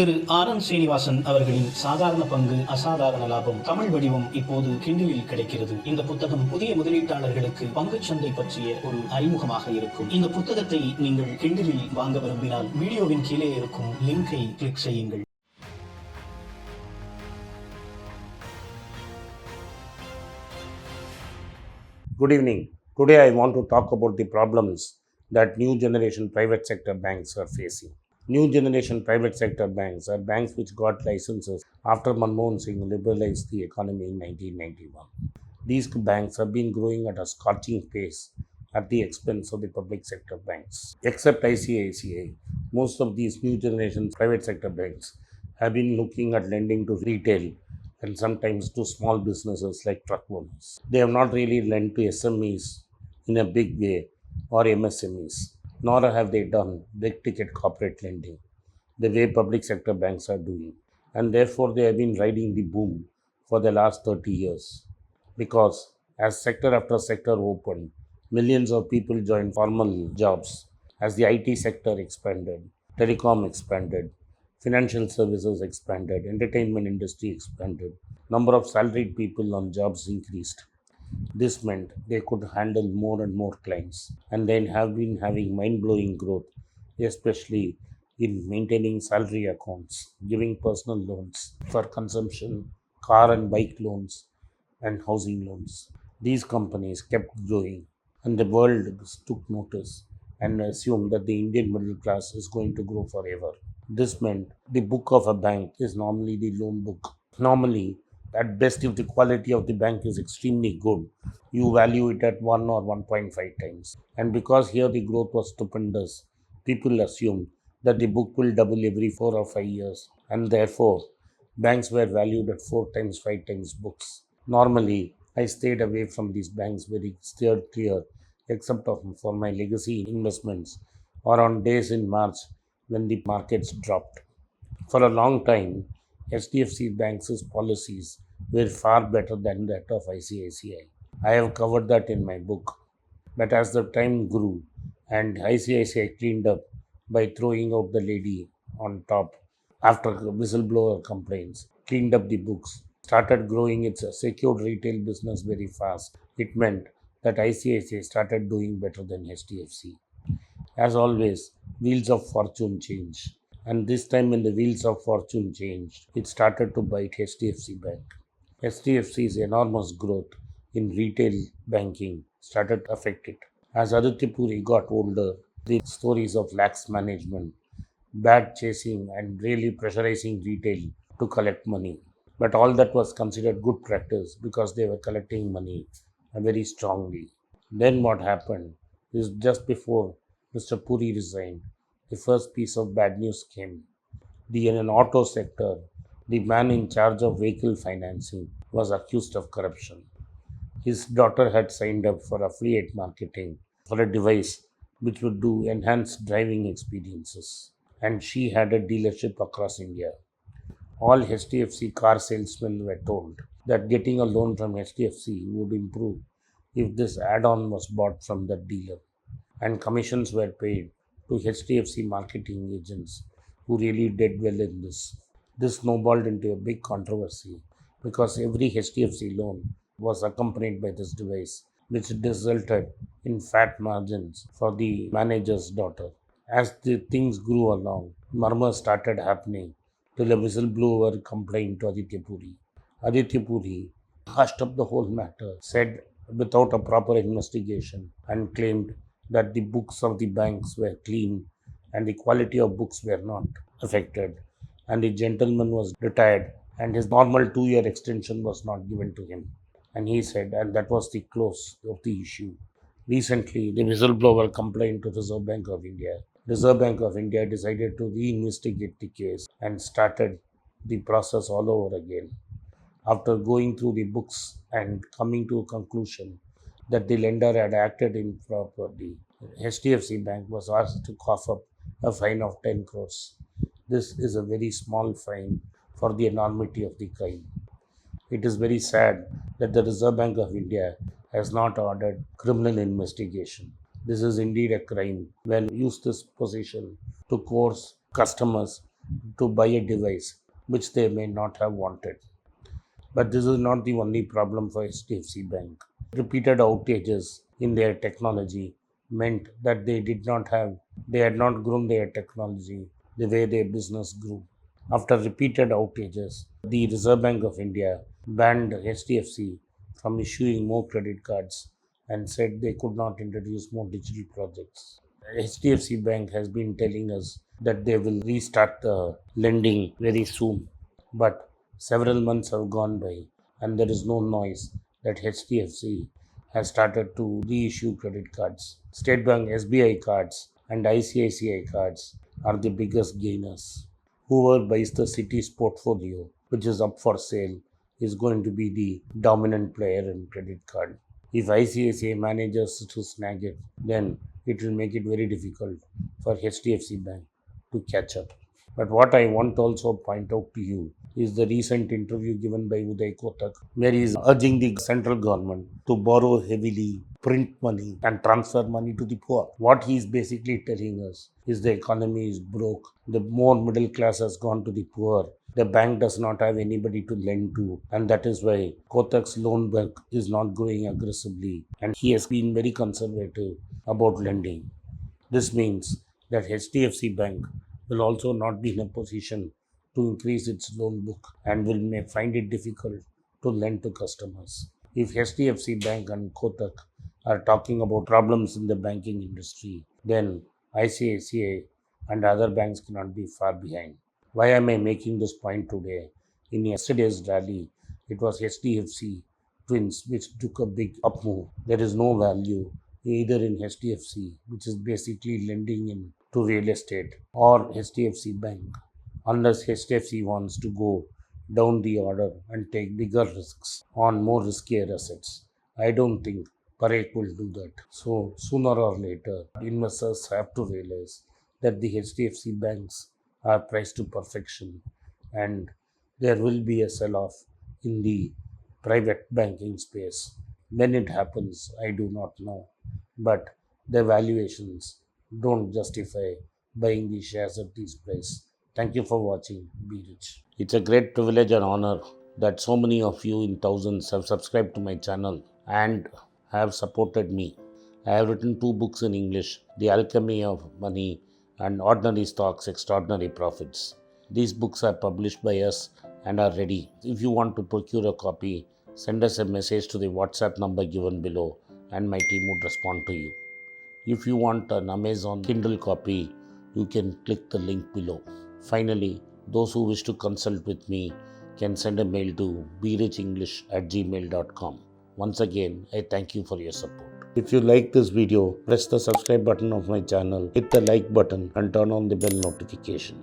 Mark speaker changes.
Speaker 1: திரு Anand Srinivasan அவர்களின் சாதாரண பங்கு அசாதாரண லாபம் தமிழ் வடிவம் இப்போது கிண்டிலில் கிடைக்கிறது. இந்த புத்தகம் புதிய முதலீட்டாளர்களுக்கு பங்குச் சந்தை பற்றிய ஒரு அறிமுகமாக இருக்கும். இந்த புத்தகத்தை நீங்கள் கிண்டிலில் வாங்க விரும்பினால் வீடியோவின் கீழே இருக்கும் லிங்கை கிளிக் செய்யுங்கள்.
Speaker 2: Good evening. Today I want to talk about the problems that new generation private sector banks are facing. New generation private sector banks are banks which got licenses after Manmohan Singh liberalized the economy in 1991. These banks have been growing at a scorching pace at the expense of the public sector banks. Except ICICI, most of these new generation private sector banks have been looking at lending to retail and sometimes to small businesses like truck owners. They have not really lent to SMEs in a big way or MSMEs, nor have they done big ticket corporate lending the way public sector banks are doing. And therefore, they have been riding the boom for the last 30 years. Because as sector after sector opened, millions of people joined formal jobs. As the IT sector expanded, telecom expanded, financial services expanded, entertainment industry expanded, number of salaried people on jobs increased. This meant they could handle more and more clients, and then have been having mind-blowing growth, especially in maintaining salary accounts, giving personal loans for consumption, car and bike loans, and housing loans. These companies kept growing, and the world took notice and assumed that the Indian middle class is going to grow forever. This meant the book of a bank is normally the loan book. Normally, at best, if the quality of the bank is extremely good, you value it at 1 or 1.5 times. And because here the growth was stupendous, people assumed that the book will double every 4 or 5 years. And therefore, banks were valued at 4 times, 5 times books. Normally, I stayed away from these banks very steered clear, except for my legacy investments or on days in March when the markets dropped. For a long time, HDFC Bank's policies were far better than that of ICICI. I have covered that in my book. But as the time grew and ICICI cleaned up by throwing out the lady on top after whistleblower complaints, cleaned up the books, started growing its secured retail business very fast, it meant that ICICI started doing better than HDFC. As always, wheels of fortune change. And this time when the wheels of fortune changed, it started to bite HDFC Bank. HDFC's enormous growth in retail banking started to affect it. As Aditya Puri got older, the stories of lax management, bad chasing and really pressurizing retail to collect money. But all that was considered good practice because they were collecting money very strongly. Then what happened is just before Mr. Puri resigned, the first piece of bad news came. In an auto sector, the man in charge of vehicle financing was accused of corruption. His daughter had signed up for affiliate marketing for a device which would do enhanced driving experiences, and she had a dealership across India. All HDFC car salesmen were told that getting a loan from HDFC would improve if this add-on was bought from the dealer, and commissions were paid to HDFC marketing agents who really did well in this. This snowballed into a big controversy because every HDFC loan was accompanied by this device, which resulted in fat margins for the manager's daughter. As the things grew along, murmurs started happening till a whistleblower complained to Aditya Puri. Aditya Puri hushed up the whole matter, said without a proper investigation, and claimed that the books of the banks were clean and the quality of books were not affected, and the gentleman was retired and his normal 2-year extension was not given to him. And he said, and that was the close of the issue. Recently, the whistleblower complained to Reserve Bank of India. Reserve Bank of India decided to reinvestigate the case and started the process all over again. After going through the books and coming to a conclusion that the lender had acted improperly, HDFC Bank was asked to cough up a fine of 10 crores. This is a very small fine for the enormity of the crime. It is very sad that the Reserve Bank of India has not ordered criminal investigation. This is indeed a crime when use this position to coerce customers to buy a device which they may not have wanted. But this is not the only problem for HDFC Bank. Repeated outages in their technology meant that they had not grown their technology the way their business grew. After repeated outages, the Reserve Bank of India banned HDFC from issuing more credit cards and said they could not introduce more digital projects. HDFC Bank has been telling us that they will restart the lending very soon, but several months have gone by and there is no noise that HDFC has started to reissue credit cards. State Bank SBI cards and ICICI cards are the biggest gainers. Whoever buys the city's portfolio, which is up for sale, is going to be the dominant player in credit card. If ICICI manages to snag it, then it will make it very difficult for HDFC Bank to catch up. But what I want to also point out to you is the recent interview given by Uday Kotak, where he is urging the central government to borrow heavily, print money, and transfer money to the poor. What he is basically telling us is the economy is broke, the more middle class has gone to the poor, the bank does not have anybody to lend to, and that is why Kotak's loan book is not growing aggressively, and he has been very conservative about lending. This means that HDFC Bank will also not be in a position to increase its loan book and may find it difficult to lend to customers. If HDFC Bank and Kotak are talking about problems in the banking industry, then ICICI and other banks cannot be far behind. Why am I making this point today? In yesterday's rally, it was HDFC Twins which took a big up move. There is no value either in HDFC, which is basically lending in to real estate, or HDFC Bank, unless HDFC wants to go down the order and take bigger risks on more riskier assets. I don't think Parek will do that. So sooner or later, investors have to realize that the HDFC banks are priced to perfection and there will be a sell-off in the private banking space. When it happens, I do not know. But the valuations don't justify buying the shares at this price. Thank you for watching. Be rich. It's a great privilege and honor that so many of you in thousands have subscribed to my channel and have supported me. I have written 2 books in English, The Alchemy of Money and Ordinary Stocks, Extraordinary Profits. These books are published by us and are ready. If you want to procure a copy, send us a message to the WhatsApp number given below and my team would respond to you. If you want an Amazon Kindle copy, you can click the link below. Finally, those who wish to consult with me can send a mail to berichenglish@gmail.com. Once again, I thank you for your support. If you like this video, press the subscribe button of my channel, hit the like button and turn on the bell notification.